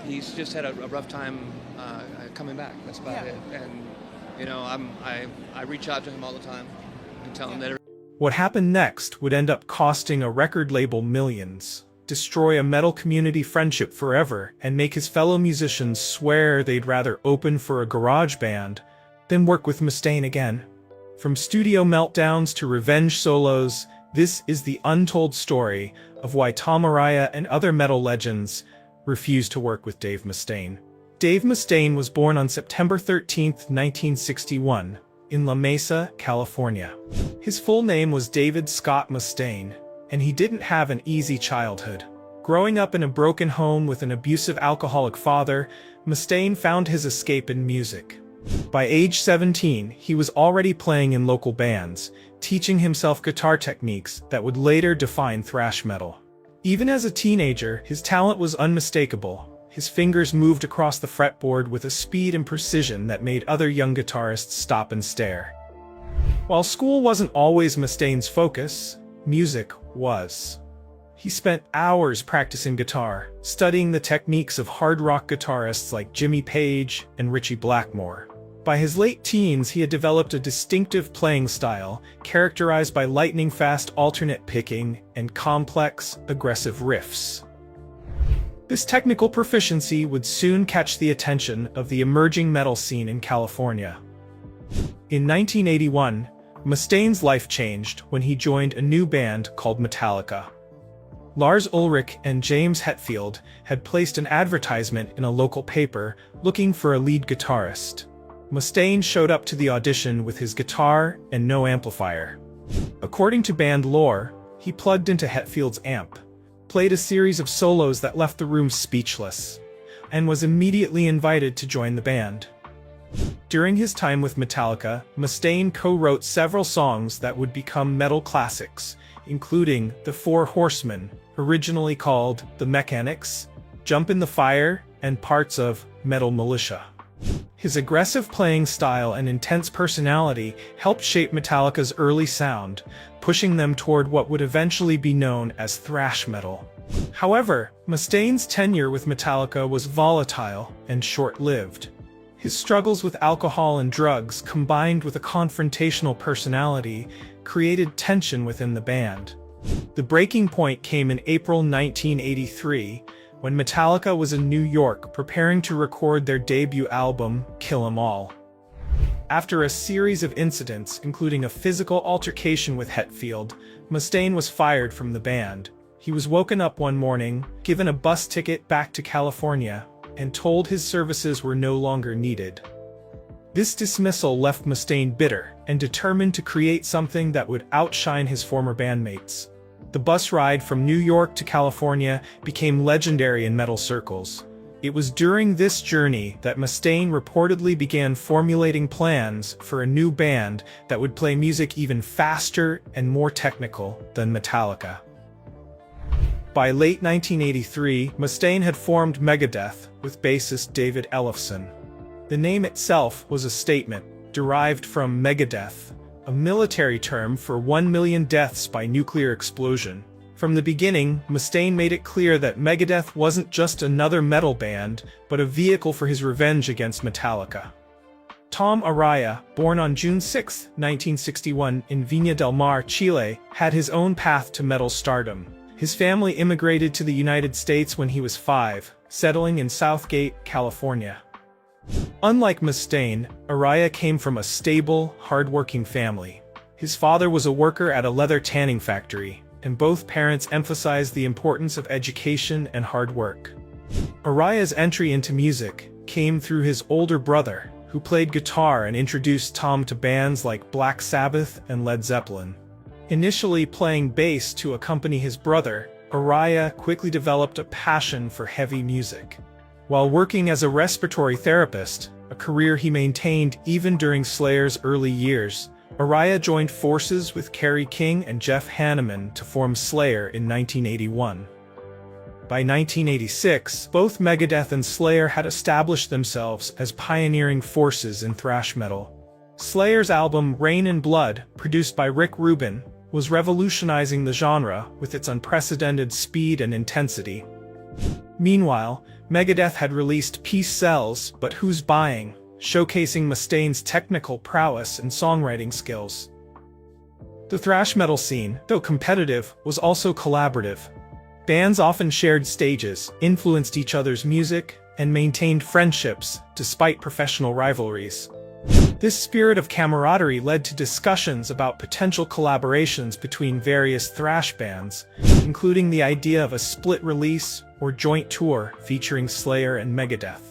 he's just had a rough time coming back. That's about Yeah. it. And I reach out to him all the time and tell him that. What happened next would end up costing a record label millions, destroy a metal community friendship forever, and make his fellow musicians swear they'd rather open for a garage band than work with Mustaine again. From studio meltdowns to revenge solos, this is the untold story of why Tom Araya and other metal legends refused to work with Dave Mustaine. Dave Mustaine was born on September 13, 1961, in La Mesa, California. His full name was David Scott Mustaine, and he didn't have an easy childhood. Growing up in a broken home with an abusive alcoholic father, Mustaine found his escape in music. By age 17, he was already playing in local bands, teaching himself guitar techniques that would later define thrash metal. Even as a teenager, his talent was unmistakable. His fingers moved across the fretboard with a speed and precision that made other young guitarists stop and stare. While school wasn't always Mustaine's focus, music was. He spent hours practicing guitar, studying the techniques of hard rock guitarists like Jimmy Page and Ritchie Blackmore. By his late teens, he had developed a distinctive playing style, characterized by lightning-fast alternate picking and complex, aggressive riffs. This technical proficiency would soon catch the attention of the emerging metal scene in California. In 1981, Mustaine's life changed when he joined a new band called Metallica. Lars Ulrich and James Hetfield had placed an advertisement in a local paper looking for a lead guitarist. Mustaine showed up to the audition with his guitar and no amplifier. According to band lore, he plugged into Hetfield's amp, played a series of solos that left the room speechless, and was immediately invited to join the band. During his time with Metallica, Mustaine co-wrote several songs that would become metal classics, including The Four Horsemen, originally called The Mechanics, Jump in the Fire, and parts of Metal Militia. His aggressive playing style and intense personality helped shape Metallica's early sound, pushing them toward what would eventually be known as thrash metal. However, Mustaine's tenure with Metallica was volatile and short-lived. His struggles with alcohol and drugs, combined with a confrontational personality, created tension within the band. The breaking point came in April 1983, when Metallica was in New York preparing to record their debut album, Kill 'Em All. After a series of incidents, including a physical altercation with Hetfield, Mustaine was fired from the band. He was woken up one morning, given a bus ticket back to California, and told his services were no longer needed. This dismissal left Mustaine bitter and determined to create something that would outshine his former bandmates. The bus ride from New York to California became legendary in metal circles. It was during this journey that Mustaine reportedly began formulating plans for a new band that would play music even faster and more technical than Metallica. By late 1983, Mustaine had formed Megadeth with bassist David Ellefson. The name itself was a statement, derived from Megadeth, a military term for 1 million deaths by nuclear explosion. From the beginning, Mustaine made it clear that Megadeth wasn't just another metal band, but a vehicle for his revenge against Metallica. Tom Araya, born on June 6, 1961 in Viña del Mar, Chile, had his own path to metal stardom. His family immigrated to the United States when he was 5, settling in Southgate, California. Unlike Mustaine, Araya came from a stable, hard-working family. His father was a worker at a leather tanning factory, and both parents emphasized the importance of education and hard work. Araya's entry into music came through his older brother, who played guitar and introduced Tom to bands like Black Sabbath and Led Zeppelin. Initially playing bass to accompany his brother, Araya quickly developed a passion for heavy music. While working as a respiratory therapist, a career he maintained even during Slayer's early years, Araya joined forces with Kerry King and Jeff Hanneman to form Slayer in 1981. By 1986, both Megadeth and Slayer had established themselves as pioneering forces in thrash metal. Slayer's album Rain and Blood, produced by Rick Rubin, was revolutionizing the genre with its unprecedented speed and intensity. Meanwhile, Megadeth had released Peace Sells, But Who's Buying, showcasing Mustaine's technical prowess and songwriting skills. The thrash metal scene, though competitive, was also collaborative. Bands often shared stages, influenced each other's music, and maintained friendships despite professional rivalries. This spirit of camaraderie led to discussions about potential collaborations between various thrash bands, including the idea of a split release or joint tour featuring Slayer and Megadeth.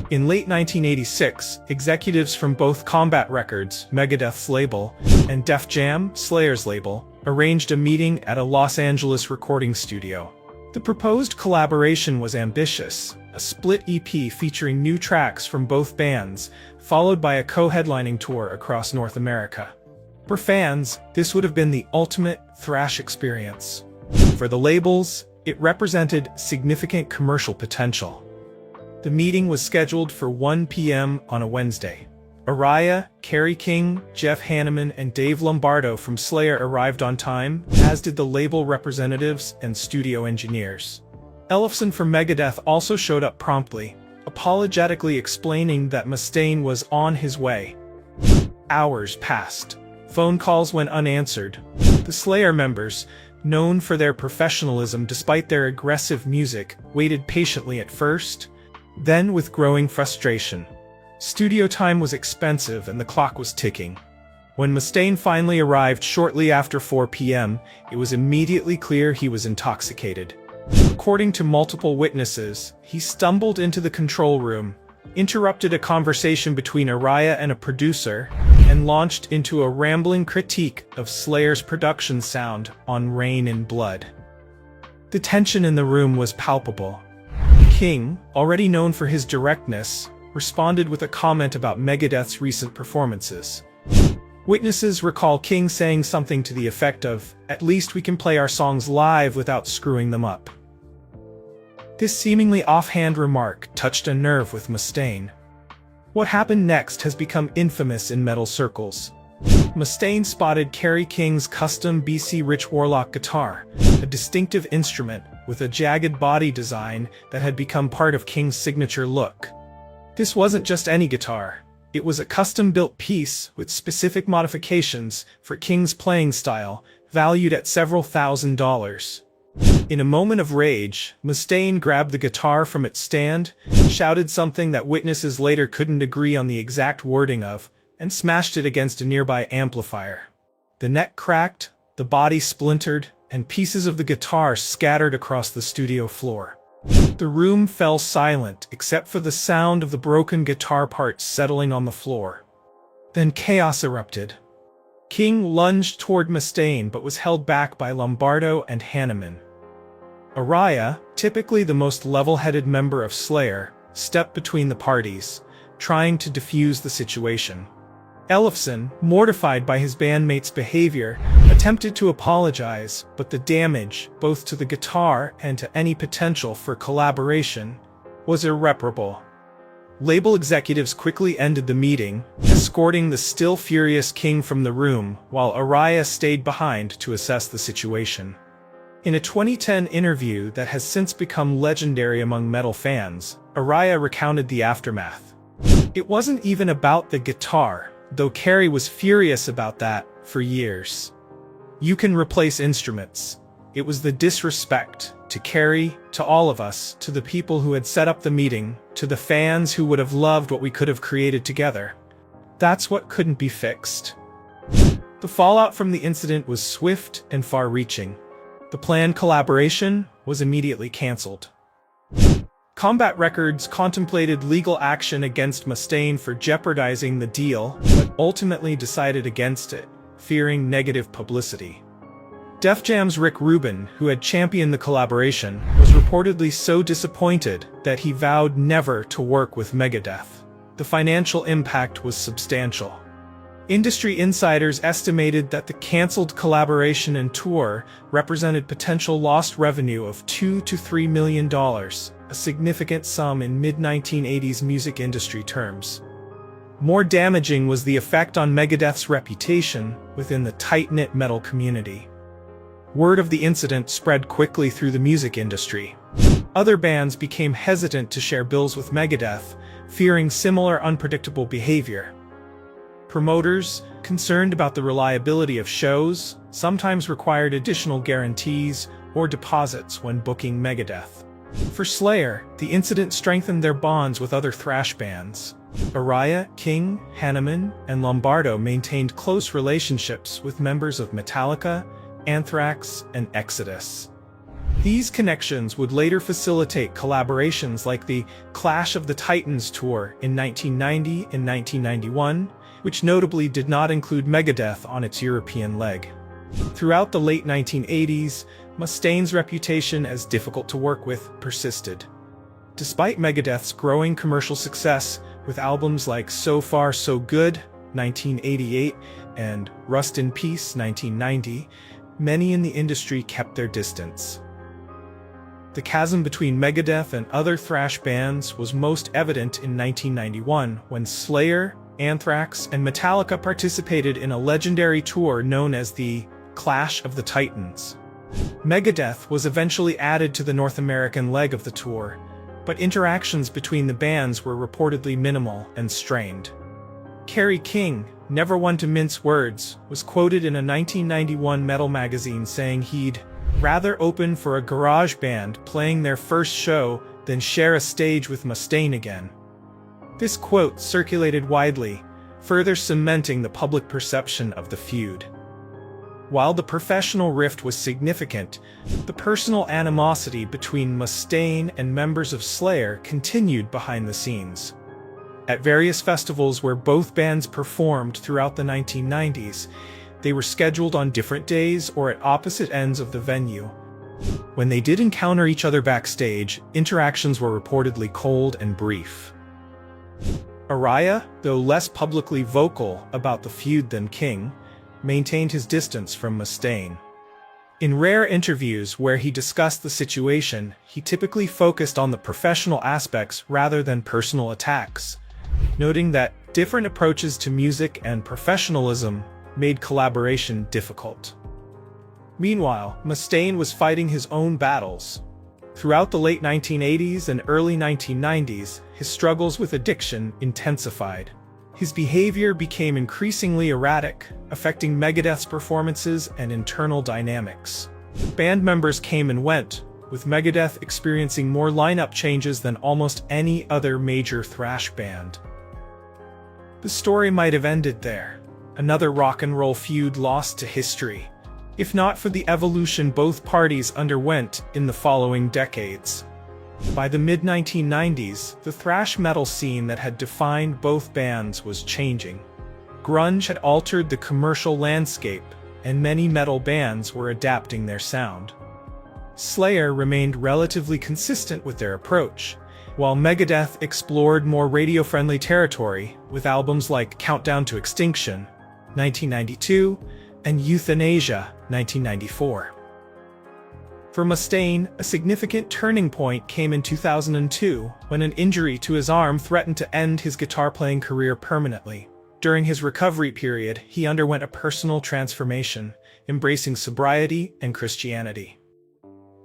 In late 1986, executives from both Combat Records, Megadeth's label, and Def Jam, Slayer's label, arranged a meeting at a Los Angeles recording studio. The proposed collaboration was ambitious, a split EP featuring new tracks from both bands, followed by a co-headlining tour across North America. For fans, this would have been the ultimate thrash experience. For the labels, it represented significant commercial potential. The meeting was scheduled for 1 p.m. on a Wednesday. Araya, Kerry King, Jeff Hanneman, and Dave Lombardo from Slayer arrived on time, as did the label representatives and studio engineers. Ellefson from Megadeth also showed up promptly, apologetically explaining that Mustaine was on his way. Hours passed. Phone calls went unanswered. The Slayer members, known for their professionalism despite their aggressive music, waited patiently at first, then with growing frustration. Studio time was expensive and the clock was ticking. When Mustaine finally arrived shortly after 4 p.m., it was immediately clear he was intoxicated. According to multiple witnesses, he stumbled into the control room, interrupted a conversation between Araya and a producer, and launched into a rambling critique of Slayer's production sound on Rain in Blood. The tension in the room was palpable. King, already known for his directness, responded with a comment about Megadeth's recent performances. Witnesses recall King saying something to the effect of, "At least we can play our songs live without screwing them up." This seemingly offhand remark touched a nerve with Mustaine. What happened next has become infamous in metal circles. Mustaine spotted Kerry King's custom BC Rich Warlock guitar, a distinctive instrument with a jagged body design that had become part of King's signature look. This wasn't just any guitar. It was a custom-built piece with specific modifications for King's playing style, valued at several $1,000s. In a moment of rage, Mustaine grabbed the guitar from its stand, shouted something that witnesses later couldn't agree on the exact wording of, and smashed it against a nearby amplifier. The neck cracked, the body splintered, and pieces of the guitar scattered across the studio floor. The room fell silent except for the sound of the broken guitar parts settling on the floor. Then chaos erupted. King lunged toward Mustaine but was held back by Lombardo and Hanneman. Araya, typically the most level-headed member of Slayer, stepped between the parties, trying to defuse the situation. Ellefson, mortified by his bandmates' behavior, attempted to apologize, but the damage, both to the guitar and to any potential for collaboration, was irreparable. Label executives quickly ended the meeting, escorting the still furious King from the room, while Araya stayed behind to assess the situation. In a 2010 interview that has since become legendary among metal fans, Araya recounted the aftermath. "It wasn't even about the guitar, though Kerry was furious about that for years. You can replace instruments. It was the disrespect, to Kerry, to all of us, to the people who had set up the meeting, to the fans who would have loved what we could have created together. That's what couldn't be fixed." The fallout from the incident was swift and far-reaching. The planned collaboration was immediately cancelled. Combat Records contemplated legal action against Mustaine for jeopardizing the deal, but ultimately decided against it, fearing negative publicity. Def Jam's Rick Rubin, who had championed the collaboration, was reportedly so disappointed that he vowed never to work with Megadeth. The financial impact was substantial. Industry insiders estimated that the cancelled collaboration and tour represented potential lost revenue of $2 to $3 million, a significant sum in mid-1980s music industry terms. More damaging was the effect on Megadeth's reputation within the tight-knit metal community. Word of the incident spread quickly through the music industry. Other bands became hesitant to share bills with Megadeth, fearing similar unpredictable behavior. Promoters, concerned about the reliability of shows, sometimes required additional guarantees or deposits when booking Megadeth. For Slayer, the incident strengthened their bonds with other thrash bands. Araya, King, Hanneman, and Lombardo maintained close relationships with members of Metallica, Anthrax, and Exodus. These connections would later facilitate collaborations like the Clash of the Titans tour in 1990 and 1991, which notably did not include Megadeth on its European leg. Throughout the late 1980s, Mustaine's reputation as difficult to work with persisted. Despite Megadeth's growing commercial success with albums like So Far So Good, 1988, and Rust in Peace, 1990, many in the industry kept their distance. The chasm between Megadeth and other thrash bands was most evident in 1991 when Slayer, Anthrax, and Metallica participated in a legendary tour known as the Clash of the Titans. Megadeth was eventually added to the North American leg of the tour, but interactions between the bands were reportedly minimal and strained. Kerry King, never one to mince words, was quoted in a 1991 metal magazine saying he'd rather open for a garage band playing their first show than share a stage with Mustaine again. This quote circulated widely, further cementing the public perception of the feud. While the professional rift was significant, the personal animosity between Mustaine and members of Slayer continued behind the scenes. At various festivals where both bands performed throughout the 1990s, they were scheduled on different days or at opposite ends of the venue. When they did encounter each other backstage, interactions were reportedly cold and brief. Araya, though less publicly vocal about the feud than King, maintained his distance from Mustaine. In rare interviews where he discussed the situation, he typically focused on the professional aspects rather than personal attacks, noting that different approaches to music and professionalism made collaboration difficult. Meanwhile, Mustaine was fighting his own battles. Throughout the late 1980s and early 1990s, his struggles with addiction intensified. His behavior became increasingly erratic, affecting Megadeth's performances and internal dynamics. Band members came and went, with Megadeth experiencing more lineup changes than almost any other major thrash band. The story might have ended there, another rock and roll feud lost to history, if not for the evolution both parties underwent in the following decades. By the mid-1990s, the thrash metal scene that had defined both bands was changing. Grunge had altered the commercial landscape, and many metal bands were adapting their sound. Slayer remained relatively consistent with their approach, while Megadeth explored more radio-friendly territory with albums like Countdown to Extinction, 1992, and Euthanasia, 1994. For Mustaine, a significant turning point came in 2002 when an injury to his arm threatened to end his guitar-playing career permanently. During his recovery period, he underwent a personal transformation, embracing sobriety and Christianity.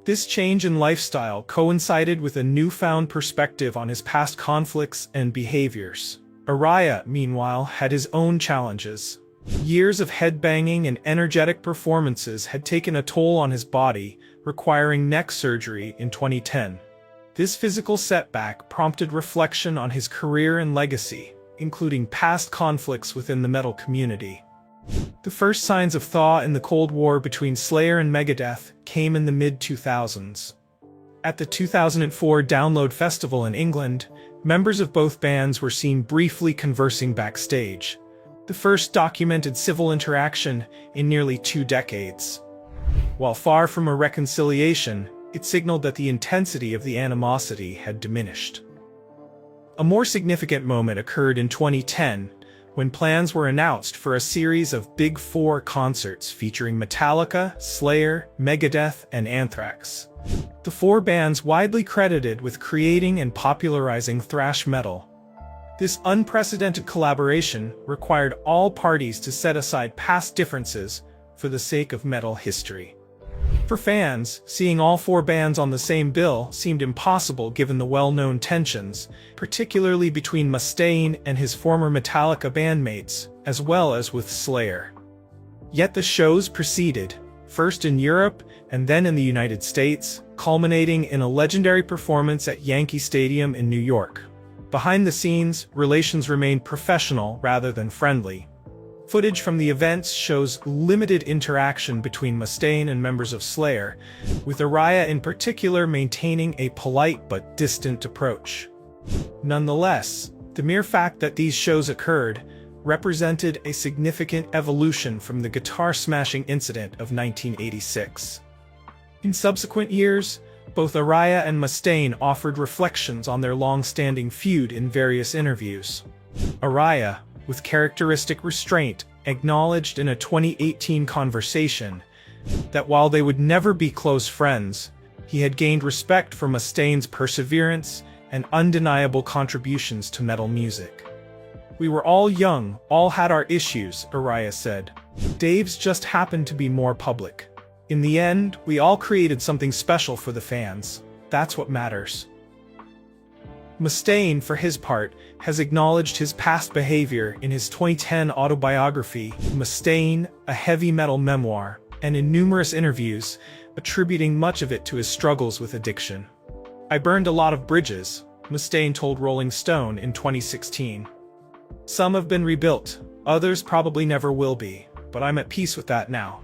This change in lifestyle coincided with a newfound perspective on his past conflicts and behaviors. Araya, meanwhile, had his own challenges. Years of headbanging and energetic performances had taken a toll on his body, requiring neck surgery in 2010. This physical setback prompted reflection on his career and legacy, including past conflicts within the metal community. The first signs of thaw in the Cold War between Slayer and Megadeth came in the mid-2000s. At the 2004 Download Festival in England, members of both bands were seen briefly conversing backstage, the first documented civil interaction in nearly 2 decades. While far from a reconciliation, it signaled that the intensity of the animosity had diminished. A more significant moment occurred in 2010, when plans were announced for a series of Big Four concerts featuring Metallica, Slayer, Megadeth, and Anthrax. The 4 bands widely credited with creating and popularizing thrash metal. This unprecedented collaboration required all parties to set aside past differences for the sake of metal history. For fans, seeing all four bands on the same bill seemed impossible given the well-known tensions, particularly between Mustaine and his former Metallica bandmates, as well as with Slayer. Yet the shows proceeded, first in Europe and then in the United States, culminating in a legendary performance at Yankee Stadium in New York. Behind the scenes, relations remained professional rather than friendly. Footage from the events shows limited interaction between Mustaine and members of Slayer, with Araya in particular maintaining a polite but distant approach. Nonetheless, the mere fact that these shows occurred represented a significant evolution from the guitar-smashing incident of 1986. In subsequent years, both Araya and Mustaine offered reflections on their long-standing feud in various interviews. Araya, with characteristic restraint, acknowledged in a 2018 conversation that while they would never be close friends, he had gained respect for Mustaine's perseverance and undeniable contributions to metal music. "We were all young, all had our issues," Araya said. "Dave's just happened to be more public. In the end, we all created something special for the fans. That's what matters." Mustaine, for his part, has acknowledged his past behavior in his 2010 autobiography, Mustaine, a heavy metal memoir, and in numerous interviews, attributing much of it to his struggles with addiction. "I burned a lot of bridges," Mustaine told Rolling Stone in 2016. "Some have been rebuilt, others probably never will be, but I'm at peace with that now."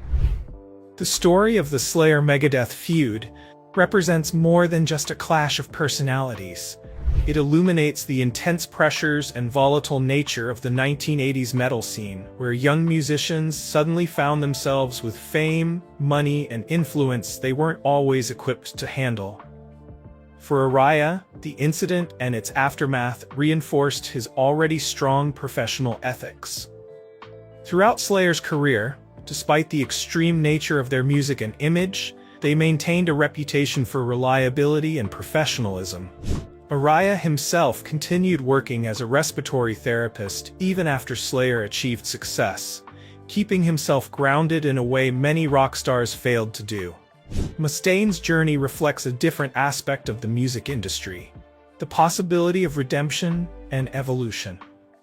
The story of the Slayer-Megadeth feud represents more than just a clash of personalities. It illuminates the intense pressures and volatile nature of the 1980s metal scene, where young musicians suddenly found themselves with fame, money, and influence they weren't always equipped to handle. For Araya, the incident and its aftermath reinforced his already strong professional ethics. Throughout Slayer's career, despite the extreme nature of their music and image, they maintained a reputation for reliability and professionalism. Araya himself continued working as a respiratory therapist even after Slayer achieved success, keeping himself grounded in a way many rock stars failed to do. Mustaine's journey reflects a different aspect of the music industry: the possibility of redemption and evolution.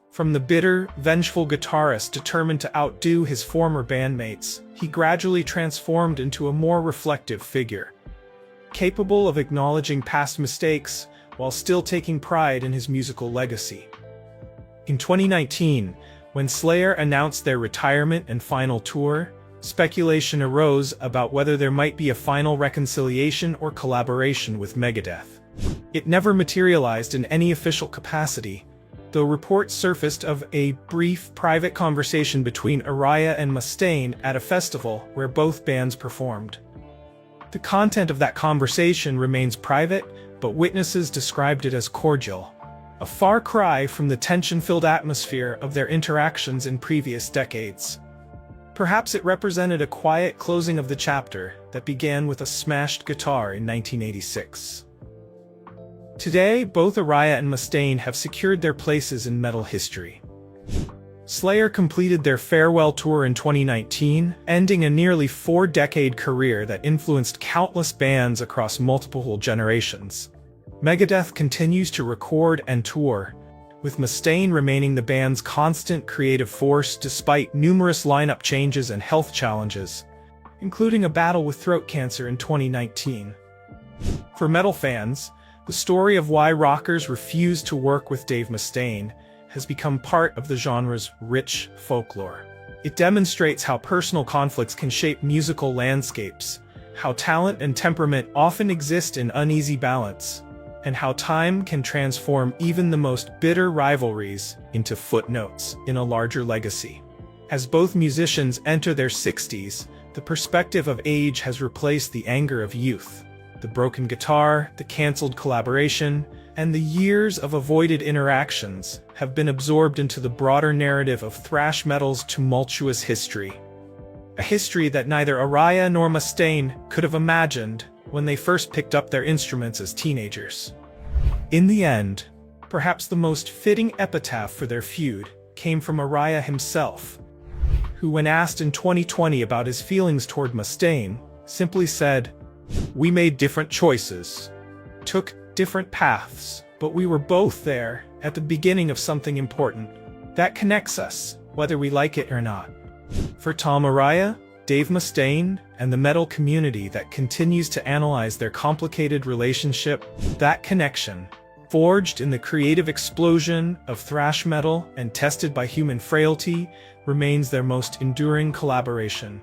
From the bitter, vengeful guitarist determined to outdo his former bandmates, he gradually transformed into a more reflective figure, capable of acknowledging past mistakes while still taking pride in his musical legacy. In 2019, when Slayer announced their retirement and final tour, speculation arose about whether there might be a final reconciliation or collaboration with Megadeth. It never materialized in any official capacity, though reports surfaced of a brief private conversation between Araya and Mustaine at a festival where both bands performed. The content of that conversation remains private, but witnesses described it as cordial, a far cry from the tension-filled atmosphere of their interactions in previous decades. Perhaps it represented a quiet closing of the chapter that began with a smashed guitar in 1986. Today, both Araya and Mustaine have secured their places in metal history. Slayer completed their farewell tour in 2019, ending a nearly four-decade career that influenced countless bands across multiple generations. Megadeth continues to record and tour, with Mustaine remaining the band's constant creative force despite numerous lineup changes and health challenges, including a battle with throat cancer in 2019. For metal fans, the story of why rockers refused to work with Dave Mustaine has become part of the genre's rich folklore. It demonstrates how personal conflicts can shape musical landscapes, how talent and temperament often exist in uneasy balance, and how time can transform even the most bitter rivalries into footnotes in a larger legacy. As both musicians enter their 60s, the perspective of age has replaced the anger of youth. The broken guitar, the cancelled collaboration, and the years of avoided interactions have been absorbed into the broader narrative of thrash metal's tumultuous history. A history that neither Araya nor Mustaine could have imagined when they first picked up their instruments as teenagers. In the end, perhaps the most fitting epitaph for their feud came from Araya himself, who, when asked in 2020 about his feelings toward Mustaine, simply said, "We made different choices, took different paths, but we were both there at the beginning of something important that connects us, whether we like it or not." For Tom Araya, Dave Mustaine, and the metal community that continues to analyze their complicated relationship, that connection, forged in the creative explosion of thrash metal and tested by human frailty, remains their most enduring collaboration.